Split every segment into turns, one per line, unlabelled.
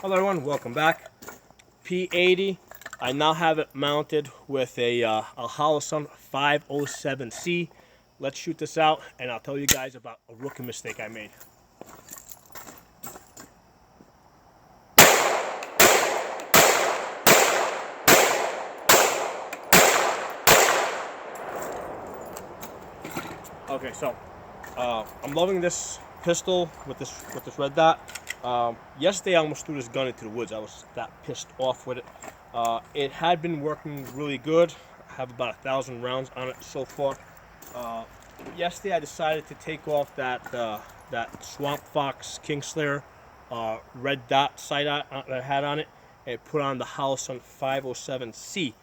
Hello everyone, welcome back. P80. I now have it mounted with a Holosun 507c. Let's shoot this out and I'll tell you guys about a rookie mistake I made. Okay, so I'm loving this pistol with this red dot. Yesterday I almost threw this gun into the woods. I was that pissed off with it. It had been working really good. I have about 1,000 rounds on it so far. Yesterday I decided to take off that Swamp Fox Kingslayer red dot sight that I had on it and put on the Holosun 507c.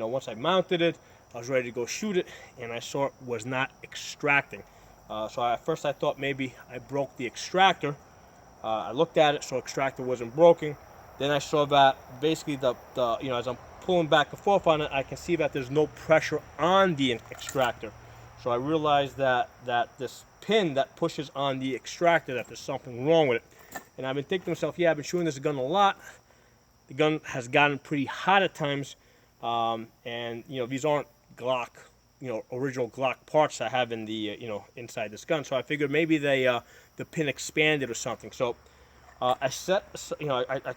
Once I mounted it, I was ready to go shoot it, and I saw it was not extracting. So at first I thought maybe I broke the extractor. I looked at it, so extractor wasn't broken. Then I saw that basically as I'm pulling back and forth on it, I can see that there's no pressure on the extractor. So I realized that this pin that pushes on the extractor, that there's something wrong with it. And I've been thinking to myself, yeah, I've been shooting this gun a lot. The gun has gotten pretty hot at times, and these aren't Glock, original Glock parts I have in the inside this gun. So I figured maybe the pin expanded or something. So I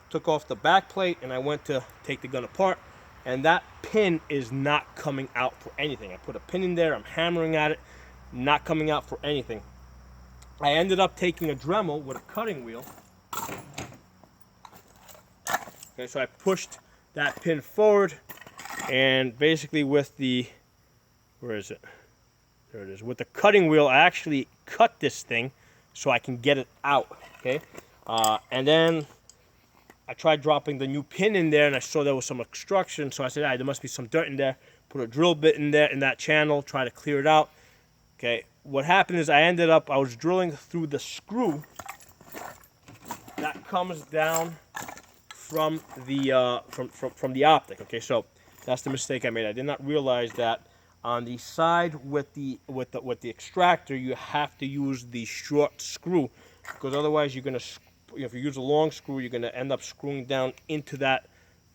took off the back plate and I went to take the gun apart, and that pin is not coming out for anything. I put a pin in there, I'm hammering at it, not coming out for anything. I ended up taking a Dremel with a cutting wheel. Okay, so I pushed that pin forward, and basically with the, where is it? There it is. With the cutting wheel, I actually cut this thing so I can get it out, okay? And then I tried dropping the new pin in there, and I saw there was some obstruction, so I said, there must be some dirt in there. Put a drill bit in there, in that channel, try to clear it out. Okay, what happened is I was drilling through the screw that comes down from the from the optic. Okay, so that's the mistake I made. I did not realize that on the side with the extractor, you have to use the short screw, because otherwise you're gonna, if you use a long screw, you're gonna end up screwing down into that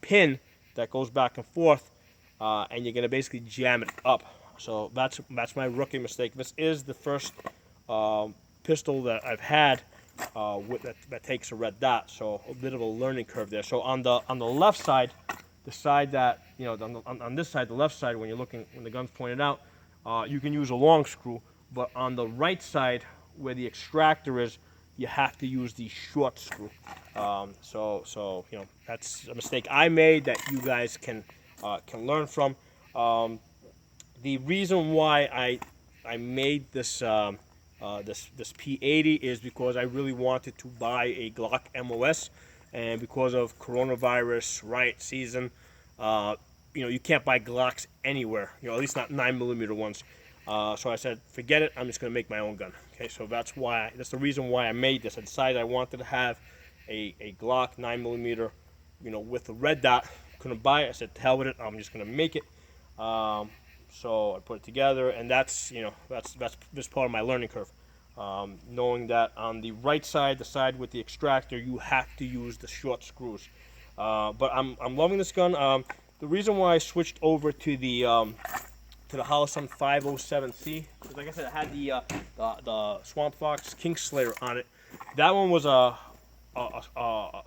pin that goes back and forth, and you're gonna basically jam it up. So that's my rookie mistake. This is the first pistol that I've had that takes a red dot, so a bit of a learning curve there. So on the left side, the side that on this side, the left side, when the gun's pointed out, you can use a long screw, but on the right side where the extractor is, you have to use the short screw. So that's a mistake I made that you guys can learn from. The reason why I made this this P80 is because I really wanted to buy a Glock MOS, and because of coronavirus riot season, you can't buy Glocks anywhere, at least not 9mm ones. So I said, forget it, I'm just going to make my own gun. Okay, so that's the reason why I made this. I decided I wanted to have a Glock 9mm, with a red dot. Couldn't buy it. I said, to hell with it, I'm just going to make it. So I put it together, and that's this part of my learning curve. Knowing that on the right side, the side with the extractor, you have to use the short screws. But I'm loving this gun. The reason why I switched over to the Holosun 507c, because like I said, it had the Swamp Fox Kingslayer on it. That one was a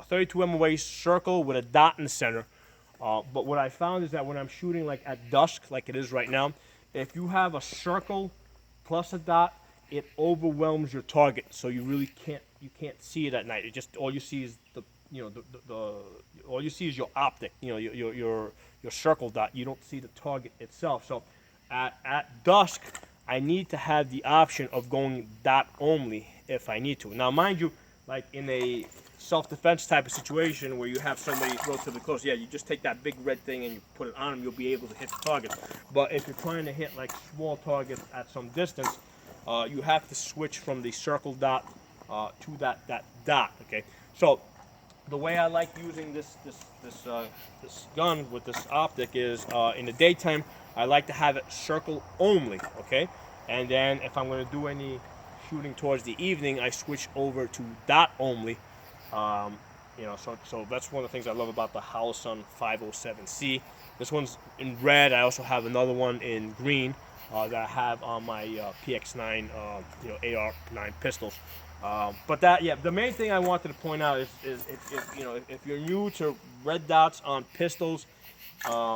32 MOA circle with a dot in the center. But what I found is that when I'm shooting like at dusk, like it is right now, if you have a circle plus a dot, it overwhelms your target, so you really can't see it at night. It just, all you see is all you see is your optic, your circle dot. You don't see the target itself. So at dusk, I need to have the option of going dot only if I need to. Now, mind you, like in a self-defense type of situation where you have somebody relatively close, yeah, you just take that big red thing and you put it on them, you'll be able to hit the target. But if you're trying to hit like small targets at some distance, you have to switch from the circle dot to that dot. Okay, so the way I like using this gun with this optic is in the daytime, I like to have it circle only. Okay, and then if I'm going to do any shooting towards the evening, I switch over to dot only. You know, so that's one of the things I love about the Holosun 507c. This one's in red. I also have another one in green that I have on my PX9, you know, AR9 pistols. But that, yeah, the main thing I wanted to point out is if you know, if you're new to red dots on pistols,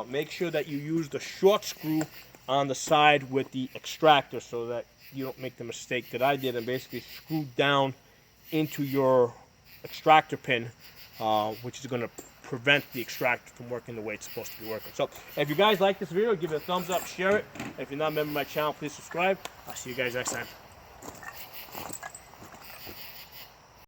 make sure that you use the short screw on the side with the extractor so that you don't make the mistake that I did and basically screw down into your extractor pin, which is going to prevent the extractor from working the way it's supposed to be working. So if you guys like this video, give it a thumbs up, share it. If you're not a member of my channel, please subscribe. I'll see you guys next time.